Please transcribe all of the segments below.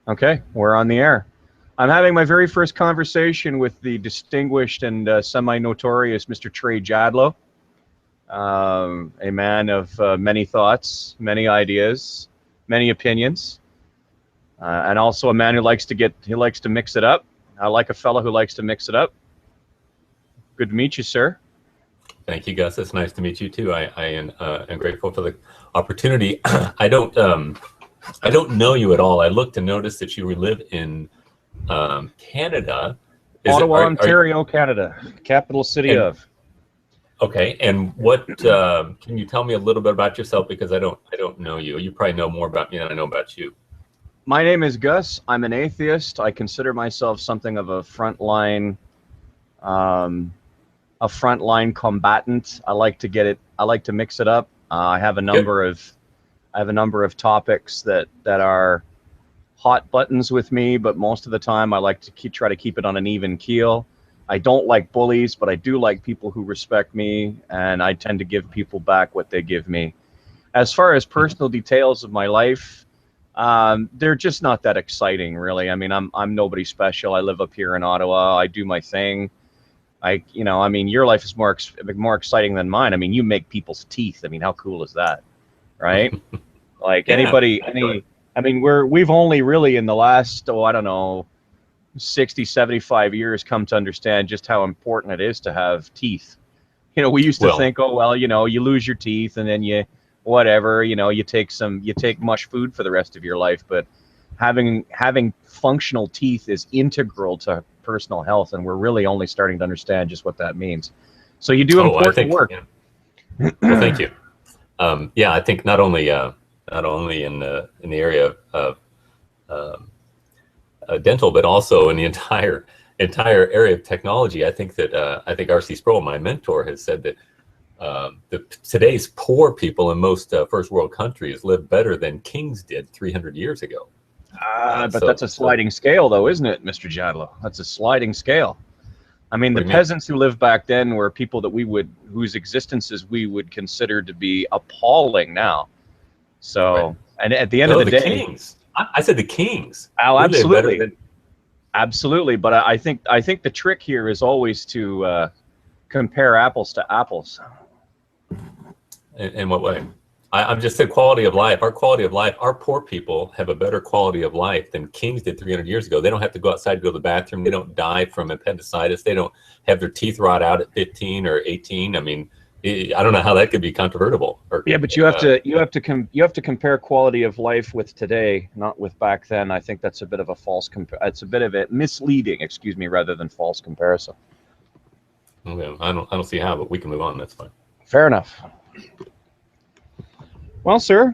Okay, we're on the air. I'm having my very first conversation with the distinguished and semi-notorious Mr. Trey Jadlow, a man of many thoughts, many ideas, many opinions, and also a man who likes to mix it up. I like a fellow who likes to mix it up. Good to meet you, sir. Thank you, Gus. It's nice to meet you too. I am grateful for the opportunity. I don't know you at all. I looked to notice that you live in Canada. Ottawa, Ontario, Canada, capital city of. Okay, and what can you tell me a little bit about yourself, because I don't know you. You probably know more about me than I know about you. My name is Gus. I'm an atheist. I consider myself something of a frontline combatant. I like to mix it up. I have a number of topics that are hot buttons with me, but most of the time I like to try to keep it on an even keel. I don't like bullies, but I do like people who respect me, and I tend to give people back what they give me. As far as personal details of my life, they're just not that exciting, really. I mean, I'm nobody special. I live up here in Ottawa. I do my thing. Your life is more exciting than mine. I mean, you make people's teeth. I mean, how cool is that, right? Like we've only really in the last, I don't know, 60, 75 years come to understand just how important it is to have teeth. We used to think, oh, well, you lose your teeth and then you take much food for the rest of your life. But having functional teeth is integral to personal health, and we're really only starting to understand just what that means. So you do important work. Yeah. Well, thank you. I think not only in the area of dental, but also in the entire area of technology. I think R.C. Sproul, my mentor, has said that today's poor people in most first world countries live better than kings did 300 years ago. But that's a sliding scale, though, isn't it, Mr. Jadlow? That's a sliding scale. I mean, the peasants who lived back then were people whose existences we would consider to be appalling now. So, right. And at the end of the day, kings. I said the kings. Oh, absolutely, absolutely. But I think the trick here is always to compare apples to apples. In what way? I'm just saying quality of life. Our quality of life, our poor people have a better quality of life than kings did 300 years ago. They don't have to go outside to go to the bathroom. They don't die from appendicitis. They don't have their teeth rot out at 15 or 18. I mean, I don't know how that could be controvertible. But you have to compare quality of life with today, not with back then. I think that's a bit of a it's a bit of a misleading, rather than false comparison. Okay, I don't see how, but we can move on. That's fine. Fair enough. Well, sir,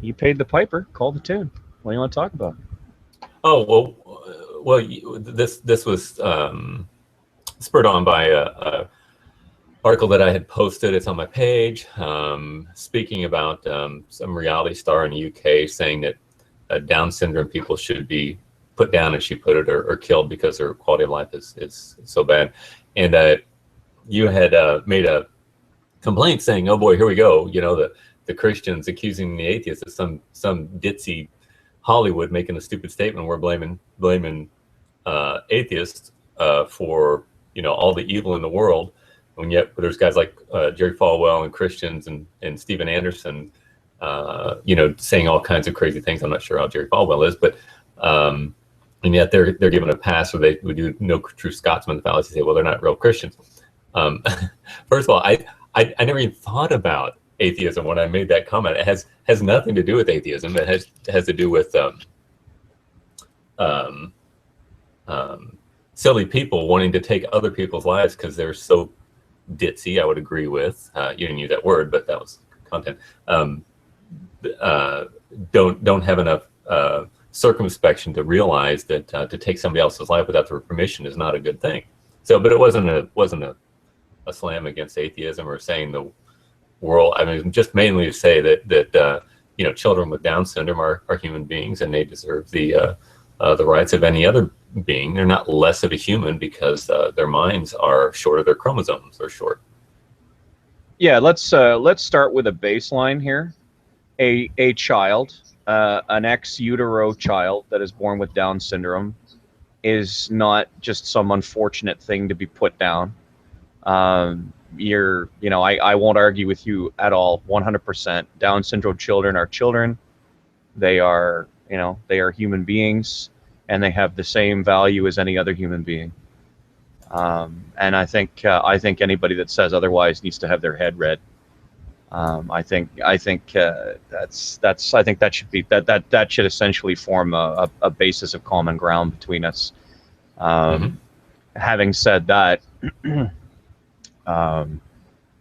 you paid the piper. Call the tune. What do you want to talk about? Oh, well, this was spurred on by a article that I had posted. It's on my page, speaking about some reality star in the UK saying that Down syndrome people should be put down, as she put it, or killed because their quality of life is so bad. And you had made a complaint saying, "Oh boy, here we go." The Christians accusing the atheists of some ditzy Hollywood making a stupid statement. We're blaming atheists for all the evil in the world, and yet there's guys like Jerry Falwell and Christians and Steven Anderson, saying all kinds of crazy things. I'm not sure how Jerry Falwell is, but and yet they're given a pass, or they would do no true Scotsman the fallacy, say, well, they're not real Christians. First of all, I never even thought about atheism when I made that comment. It has nothing to do with atheism. It has to do with silly people wanting to take other people's lives because they're so ditzy. I would agree with. You didn't use that word, but that was content. Don't have enough circumspection to realize that to take somebody else's life without their permission is not a good thing. So, but it wasn't a slam against atheism or saying the world. I mean, just mainly to say that children with Down syndrome are human beings, and they deserve the rights of any other being. They're not less of a human because their minds are short, or their chromosomes are short. Yeah, let's start with a baseline here. A child, an ex utero child that is born with Down syndrome is not just some unfortunate thing to be put down. I won't argue with you at all. 100%. Down syndrome children are children. They are, they are human beings, and they have the same value as any other human being. And I think anybody that says otherwise needs to have their head read. I think that should be that should essentially form a basis of common ground between us. Having said that,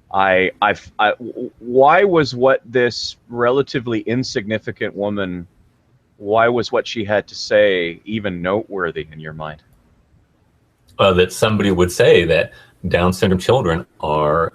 why was what this relatively insignificant woman, why was what she had to say even noteworthy in your mind? That somebody would say that Down syndrome children are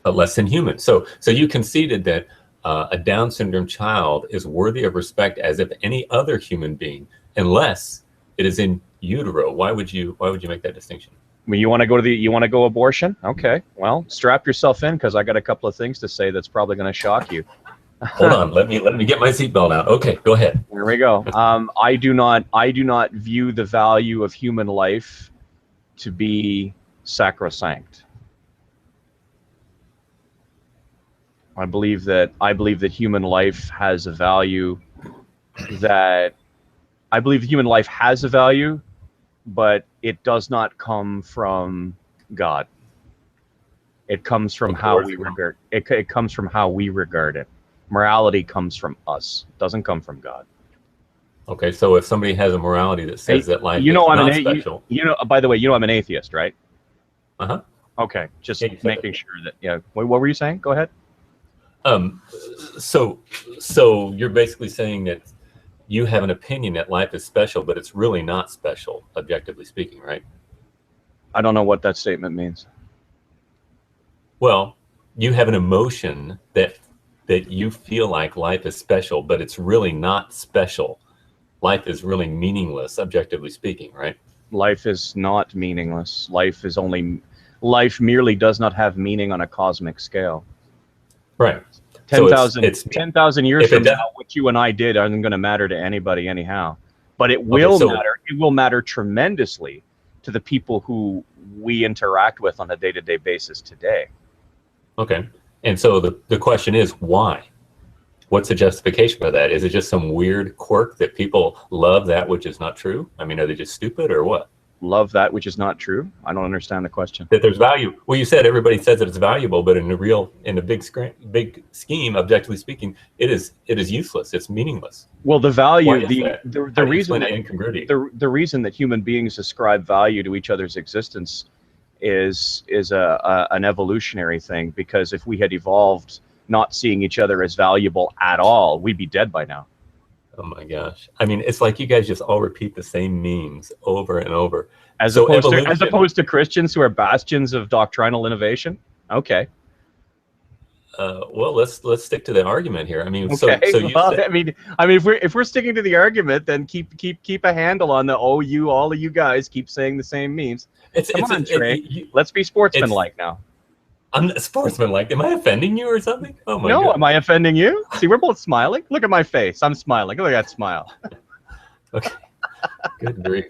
less than human. So you conceded that a Down syndrome child is worthy of respect as if any other human being, unless it is in utero. Why would you make that distinction? I mean, you want to go abortion? Okay, well, strap yourself in, because I got a couple of things to say that's probably going to shock you. Hold on, let me get my seatbelt out. Okay, go ahead. Here we go. I do not view the value of human life to be sacrosanct. I believe that human life has a value. But it does not come from God. It comes from how we regard it. It comes from how we regard it. Morality comes from us. It doesn't come from God. Okay, so if somebody has a morality that says that life is not special. By the way, I'm an atheist, right? Uh-huh. Okay, just making sure that, yeah. What were you saying? Go ahead. So you're basically saying that you have an opinion that life is special, but it's really not special, objectively speaking, right? I don't know what that statement means. Well, you have an emotion that you feel like life is special, but it's really not special. Life is really meaningless, objectively speaking, right? Life is not meaningless. Life merely does not have meaning on a cosmic scale. Right. 10,000 years from now, what you and I did isn't going to matter to anybody anyhow. But it will matter. It will matter tremendously to the people who we interact with on a day-to-day basis today. Okay. And so the question is, why? What's the justification for that? Is it just some weird quirk that people love that which is not true? I mean, are they just stupid or what? Love that which is not true? I don't understand the question. That there's value. Well, you said everybody says that it's valuable, but in the big scheme, objectively speaking, it is useless. It's meaningless. Well, the value, the reason that human beings ascribe value to each other's existence is an evolutionary thing, because if we had evolved not seeing each other as valuable at all, we'd be dead by now. Oh my gosh. I mean, it's like you guys just all repeat the same memes over and over. As opposed to Christians who are bastions of doctrinal innovation? Okay. Well, let's stick to the argument here. I mean, okay. If we're sticking to the argument, then keep a handle on the all of you guys keep saying the same memes. Come on, Trey. Let's be sportsmanlike now. I'm not sportsmanlike. Am I offending you or something? Oh my God. No, am I offending you? See, we're both smiling. Look at my face. I'm smiling. Look at that smile. Okay. Good grief.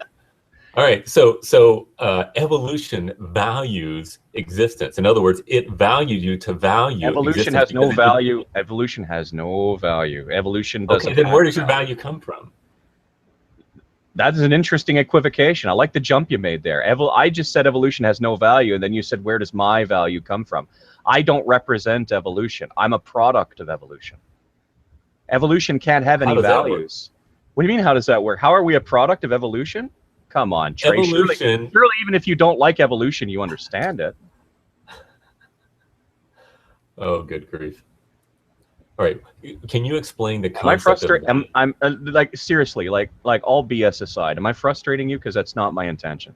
All right. So evolution values existence. In other words, it valued you to value. Evolution has no value. Evolution has no value. Evolution doesn't. Okay, then where does your value come from? That is an interesting equivocation. I like the jump you made there. I just said evolution has no value, and then you said, where does my value come from? I don't represent evolution. I'm a product of evolution. Evolution can't have any values. What do you mean, how does that work? How are we a product of evolution? Come on, Trey. Surely even if you don't like evolution, you understand it. Oh, good grief. All right, can you explain the concept? Am I frustrated? I'm like, seriously, like all BS aside, am I frustrating you? Because that's not my intention.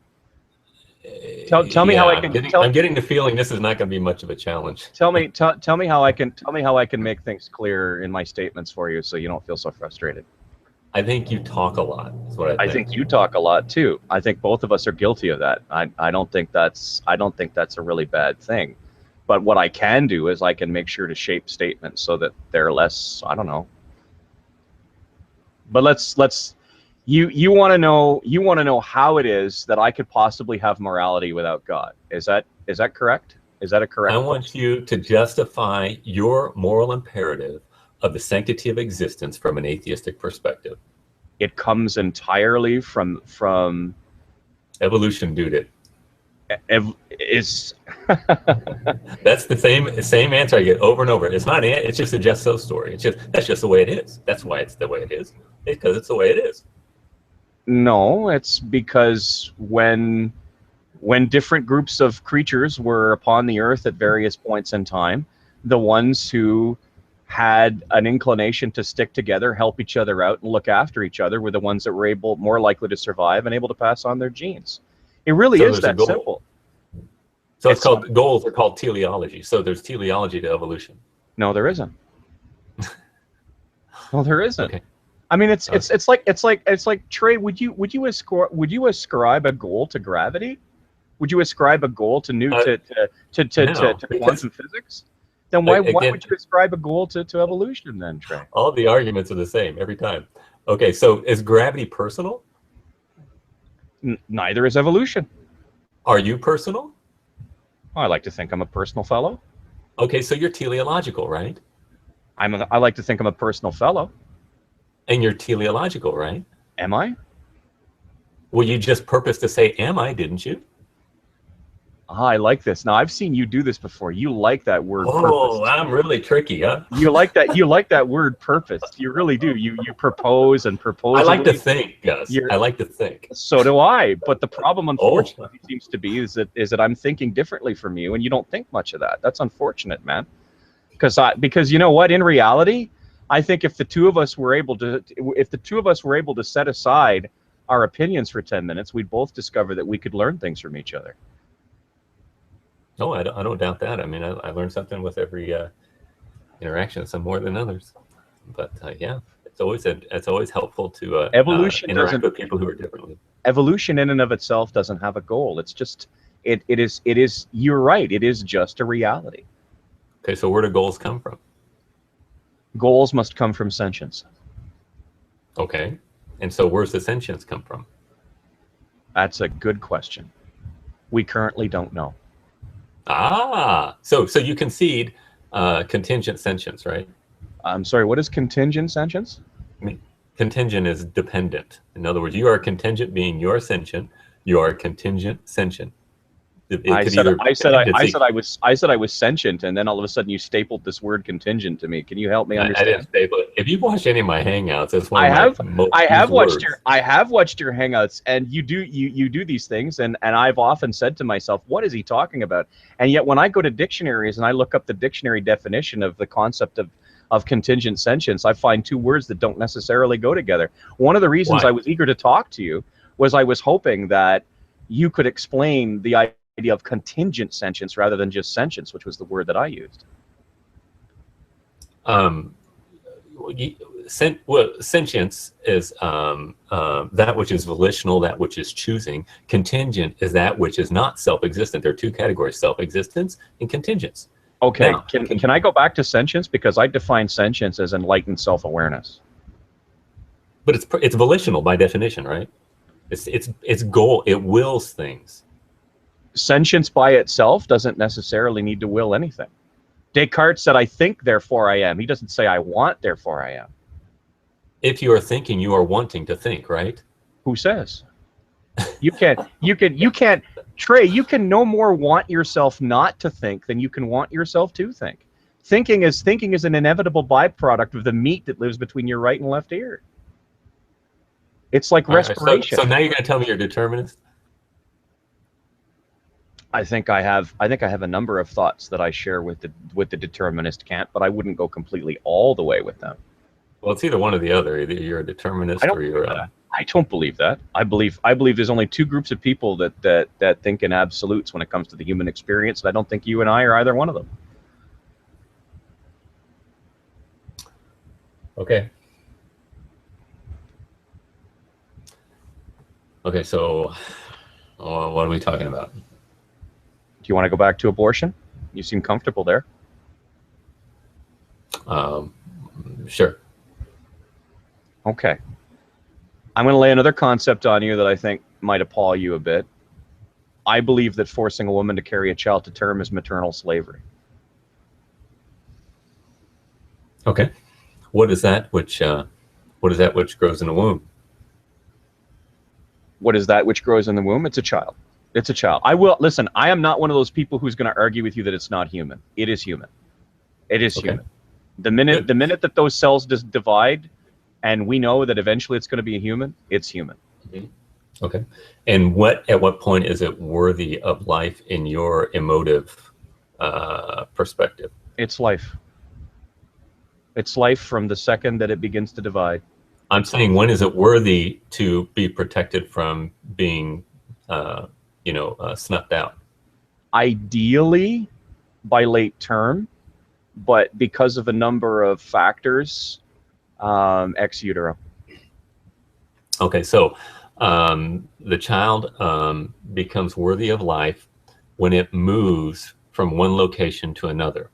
Tell me how I can. I'm getting the feeling this is not going to be much of a challenge. Tell me how I can make things clear in my statements for you, so you don't feel so frustrated. I think you talk a lot. Is what I think. I think you talk a lot too. I think both of us are guilty of that. I don't think that's a really bad thing. But what I can do is I can make sure to shape statements so that they're less, I don't know, But let's you want to know how it is that I could possibly have morality without God. Is that correct? Is that a correct I want you to justify your moral imperative of the sanctity of existence from an atheistic perspective. It comes entirely from Evolution, dude. Is That's the same answer I get over and over. It's not. It's just a just so story. That's just the way it is. That's why it's the way it is. Because it's the way it is. No, it's because when different groups of creatures were upon the earth at various points in time, the ones who had an inclination to stick together, help each other out, and look after each other were the ones that were more likely to survive and able to pass on their genes. It really is that simple. So goals are called teleology. So there's teleology to evolution. No, there isn't. No, there isn't. Okay. I mean, it's like Trey. Would you ascribe a goal to gravity? Would you ascribe a goal to quantum physics? Then why would you ascribe a goal to evolution then, Trey? All the arguments are the same every time. Okay, so is gravity personal? Neither is evolution. Are you personal? I like to think I'm a personal fellow. Okay, so you're teleological, right? I like to think I'm a personal fellow. And you're teleological, right? Am I? Well, you just purposed to say, am I, didn't you? I like this. Now, I've seen you do this before. You like that word Oh, purpose. I'm really tricky, huh? You like that word purpose. You really do. You propose and propose. I like to think, Gus. I like to think. So do I. But the problem, unfortunately, seems to be is that I'm thinking differently from you, and you don't think much of that. That's unfortunate, man. Because you know what? In reality, I think if the two of us were able to set aside our opinions for 10 minutes, we'd both discover that we could learn things from each other. Oh, I don't doubt that. I mean, I learned something with every interaction, some more than others. But yeah, it's always helpful to interact with people who are differently. Evolution in and of itself doesn't have a goal. It's just it is. You're right. It is just a reality. Okay, so where do goals come from? Goals must come from sentience. Okay, and so where's the sentience come from? That's a good question. We currently don't know. Ah, so you concede contingent sentience, right? I'm sorry, what is contingent sentience? I mean, contingent is dependent. In other words, you are contingent being you're sentient. You are contingent sentient. I said I was sentient, and then all of a sudden you stapled this word contingent to me. Can you help me understand? I didn't staple it. If you've watched any of my hangouts, that's one of I have watched your hangouts, and you do these things, and I've often said to myself, what is he talking about? And yet when I go to dictionaries and I look up the dictionary definition of the concept of contingent sentience, I find two words that don't necessarily go together. One of the reasons I was eager to talk to you was I was hoping that you could explain the idea of contingent sentience rather than just sentience, which was the word that I used. Sentience is that which is volitional, that which is choosing. Contingent is that which is not self-existent. There are two categories: self-existence and contingence. Okay, now, can I go back to sentience, because I define sentience as enlightened self-awareness. But it's volitional by definition, right? It's goal. It wills things. Sentience by itself doesn't necessarily need to will anything. Descartes said, I think, therefore I am. He doesn't say, I want, therefore I am. If you are thinking, you are wanting to think, right? Who says? You can't, Trey, you can no more want yourself not to think than you can want yourself to think. Thinking is an inevitable byproduct of the meat that lives between your right and left ear. It's like respiration. So now you're going to tell me you're determinist? I think I have a number of thoughts that I share with the determinist camp, but I wouldn't go completely all the way with them. Well, it's either one or the other. Either you're a determinist or you're I don't believe that. I believe there's only two groups of people that think in absolutes when it comes to the human experience, and I don't think you and I are either one of them. Okay. Okay, so what are we talking about? Do you want to go back to abortion? You seem comfortable there. Sure. Okay. I'm going to lay another concept on you that I think might appall you a bit. I believe that forcing a woman to carry a child to term is maternal slavery. Okay. What is that which grows in the womb? What is that which grows in the womb? It's a child. It's a child. I will listen. I am not one of those people who's going to argue with you that it's not human. It is human. It is human. The minute that those cells just divide, and we know that eventually it's going to be a human, it's human. Mm-hmm. Okay. And at what point is it worthy of life in your emotive perspective? It's life. It's life from the second that it begins to divide. I'm saying, when is it worthy to be protected from being, snuffed out? Ideally, by late term, but because of a number of factors, ex utero. Okay, so the child becomes worthy of life when it moves from one location to another.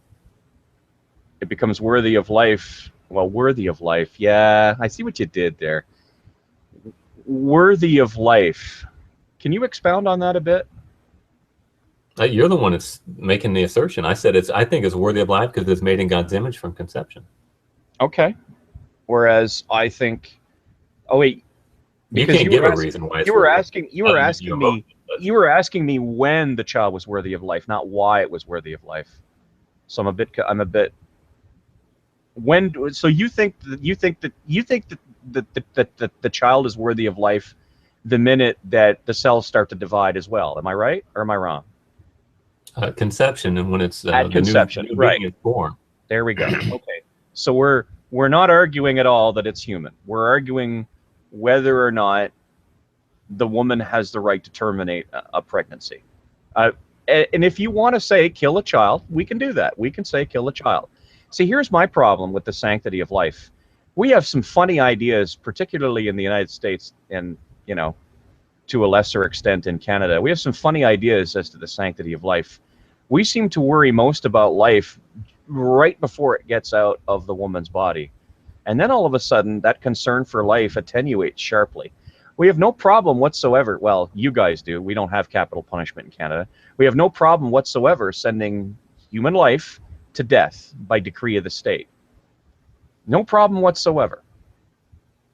It becomes worthy of life. Well, worthy of life. Yeah, I see what you did there. Worthy of life. Can you expound on that a bit? You're the one that's making the assertion. I said I think it's worthy of life because it's made in God's image from conception. Okay. Whereas I think, oh wait, you can't give a reason why. You were asking me when the child was worthy of life, not why it was worthy of life. So I'm a bit. When? So you think that the child is worthy of life the minute that the cells start to divide as well? Am I right or am I wrong? Conception, and when it's at conception, new right? Being is born. There we go. Okay, so we're not arguing at all that it's human. We're arguing whether or not the woman has the right to terminate a pregnancy. And if you want to say kill a child, we can do that. We can say kill a child. See, here's my problem with the sanctity of life. We have some funny ideas, particularly in the United States and, to a lesser extent in Canada. We have some funny ideas as to the sanctity of life. We seem to worry most about life right before it gets out of the woman's body. And then all of a sudden, that concern for life attenuates sharply. We have no problem whatsoever. Well, you guys do. We don't have capital punishment in Canada. We have no problem whatsoever sending human life to death by decree of the state. No problem whatsoever.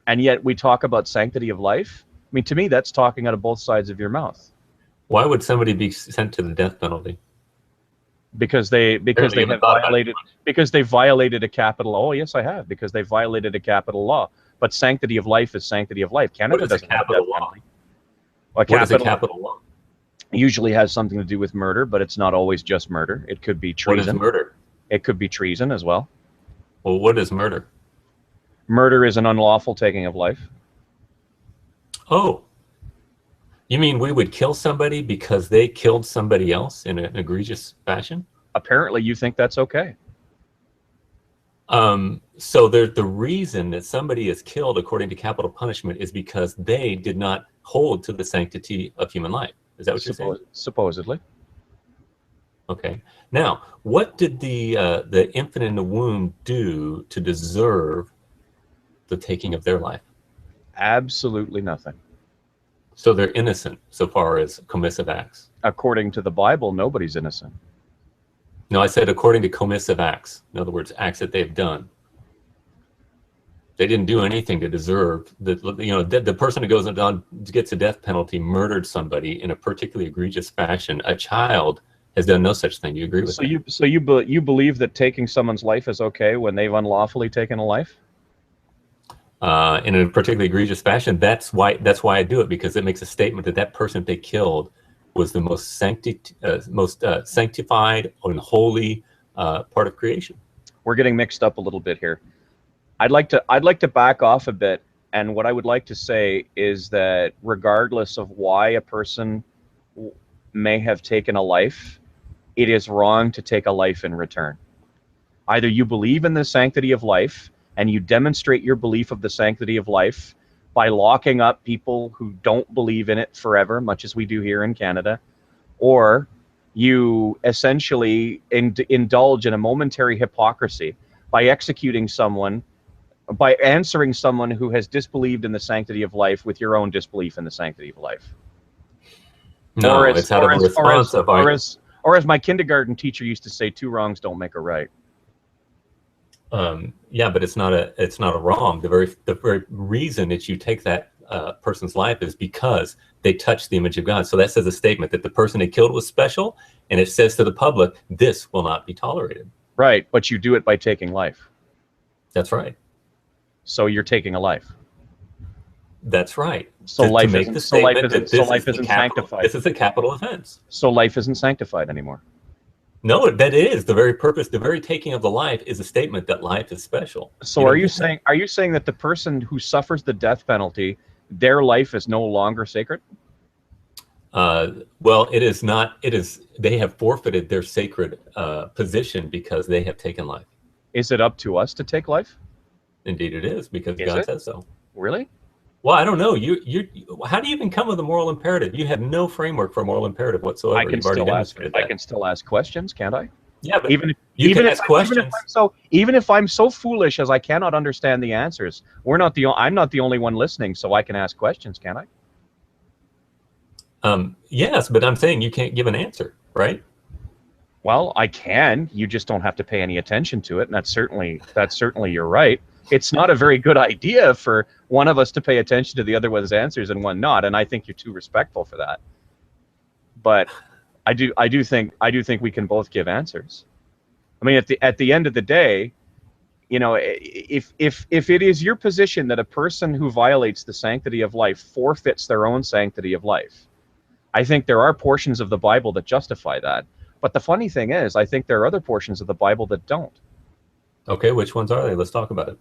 And yet we talk about sanctity of life. I mean, to me, that's talking out of both sides of your mouth. Why would somebody be sent to the death penalty? Because they violated a capital. Oh, yes, I have. Because they violated a capital law. But sanctity of life is sanctity of life. Canada doesn't have death penalty. What is a capital law? Usually has something to do with murder, but it's not always just murder. It could be treason. What is murder? It could be treason as well. Well, what is murder? Murder is an unlawful taking of life. Oh. You mean we would kill somebody because they killed somebody else in an egregious fashion? Apparently you think that's okay. So the reason that somebody is killed according to capital punishment is because they did not hold to the sanctity of human life. Is that what you're saying? Supposedly. Okay. Now, what did the infant in the womb do to deserve the taking of their life? Absolutely nothing. So they're innocent so far as commissive acts. According to the Bible, nobody's innocent. No, I said according to commissive acts. In other words, acts that they've done. They didn't do anything to deserve the person who goes on gets a death penalty murdered somebody in a particularly egregious fashion. A child has done no such thing. Do you agree with that? So you believe that taking someone's life is okay when they've unlawfully taken a life? In a particularly egregious fashion. That's why I do it, because it makes a statement that person they killed was the most sanctified and holy part of creation. We're getting mixed up a little bit here. I'd like to back off a bit, and what I would like to say is that regardless of why a person may have taken a life, it is wrong to take a life in return. Either you believe in the sanctity of life, and you demonstrate your belief of the sanctity of life by locking up people who don't believe in it forever, much as we do here in Canada, or you essentially indulge in a momentary hypocrisy by executing someone by answering someone who has disbelieved in the sanctity of life with your own disbelief in the sanctity of life. No, it's out of a response of or as my kindergarten teacher used to say, 2 wrongs don't make a right. Yeah, but it's not a wrong. The very reason that you take that person's life is because they touched the image of God. So that says a statement that the person they killed was special, and it says to the public, this will not be tolerated. Right, but you do it by taking life. That's right. So you're taking a life. That's right. So life isn't sanctified. This is a capital offense. So life isn't sanctified anymore. No, that is the very purpose. The very taking of the life is a statement that life is special. So are you saying that the person who suffers the death penalty, their life is no longer sacred? Well, it is not. It is. They have forfeited their sacred position because they have taken life. Is it up to us to take life? Indeed, it is, because God says so. Really? Well, I don't know. How do you even come with a moral imperative? You have no framework for a moral imperative whatsoever. I can still ask questions, can't I? Yeah, but even if I'm so foolish as I cannot understand the answers, I'm not the only one listening, so I can ask questions, can't I? Yes, but I'm saying you can't give an answer, right? Well, I can. You just don't have to pay any attention to it, and that's certainly you're right. It's not a very good idea for one of us to pay attention to the other one's answers and one not, and I think you're too respectful for that. But I do think we can both give answers. I mean, at the end of the day, you know, if it is your position that a person who violates the sanctity of life forfeits their own sanctity of life, I think there are portions of the Bible that justify that. But the funny thing is, I think there are other portions of the Bible that don't. Okay, which ones are they? Let's talk about it.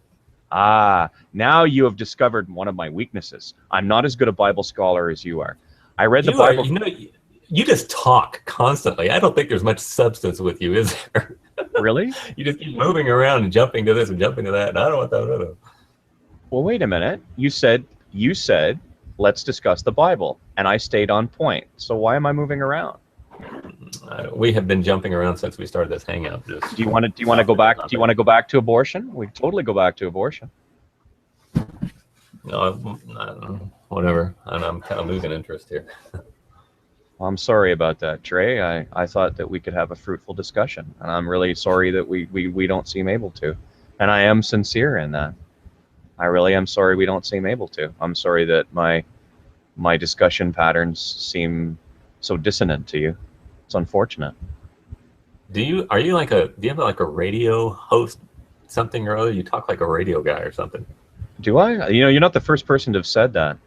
Now you have discovered one of my weaknesses. I'm not as good a Bible scholar as you are. I read the Bible. You just talk constantly. I don't think there's much substance with you, is there? Really? You just keep moving around and jumping to this and jumping to that. And I don't want that. Well, wait a minute. You said, let's discuss the Bible, and I stayed on point. So why am I moving around? We have been jumping around since we started this hangout. Do you want to go back? Do you want to go back to abortion? We totally go back to abortion. No, I don't know. Whatever. I'm kind of losing interest here. Well, I'm sorry about that, Trey. I thought that we could have a fruitful discussion, and I'm really sorry that we don't seem able to. And I am sincere in that. I really am sorry we don't seem able to. I'm sorry that my discussion patterns seem so dissonant to you. It's unfortunate. Do you have like a radio host, something or other? You talk like a radio guy or something. Do I? You know, you're not the first person to have said that.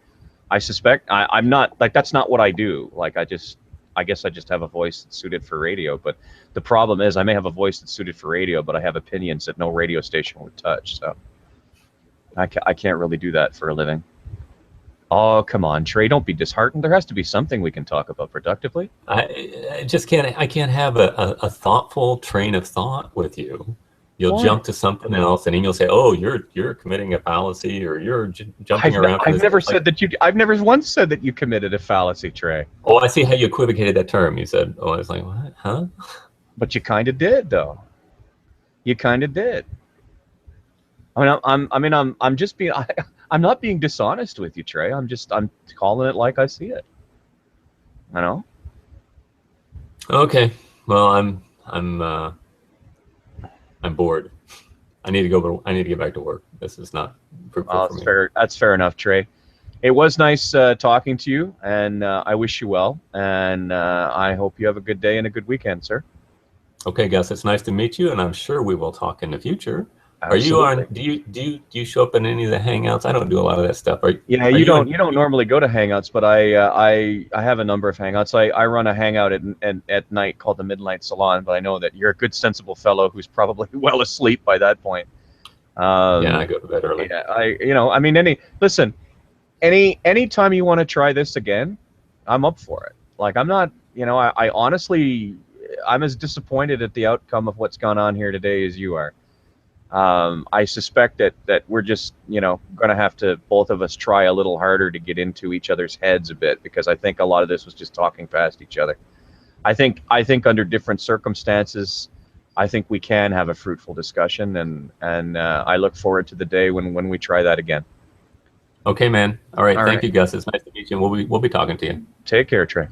I suspect I'm not, like, that's not what I do. Like, I guess I just have a voice that's suited for radio. But the problem is I may have a voice that's suited for radio, but I have opinions that no radio station would touch. So I can't really do that for a living. Oh, come on, Trey, don't be disheartened. There has to be something we can talk about productively. I just can't. I can't have a thoughtful train of thought with you. You'll jump to something else, and then you'll say, "Oh, you're committing a fallacy," or "You're jumping around." I've never said that you. I've never once said that you committed a fallacy, Trey. Oh, I see how you equivocated that term. You said, "Oh," I was like, "What? Huh?" But you kind of did, though. You kind of did. I'm just being. I'm not being dishonest with you, Trey. I'm calling it like I see it. I know. Okay. Well, I'm bored. I need to go. I need to get back to work. This is not fruitful for me. Fair. That's fair enough, Trey. It was nice talking to you, and I wish you well. And I hope you have a good day and a good weekend, sir. Okay, Gus. It's nice to meet you, and I'm sure we will talk in the future. Absolutely. Are you on? Do you show up in any of the hangouts? I don't do a lot of that stuff. You don't normally go to hangouts, but I have a number of hangouts. I run a hangout at night called the Midnight Salon, but I know that you're a good, sensible fellow who's probably well asleep by that point. Yeah, I go to bed early. Yeah, any time you want to try this again, I'm up for it. Like, I'm not, I honestly, I'm as disappointed at the outcome of what's gone on here today as you are. I suspect that we're just, going to have to, both of us, try a little harder to get into each other's heads a bit, because I think a lot of this was just talking past each other. I think under different circumstances, I think we can have a fruitful discussion, and I look forward to the day when we try that again. Okay, man. All right. All Thank right. you, Gus. It's nice to meet you. We'll be talking to you. Take care, Trey.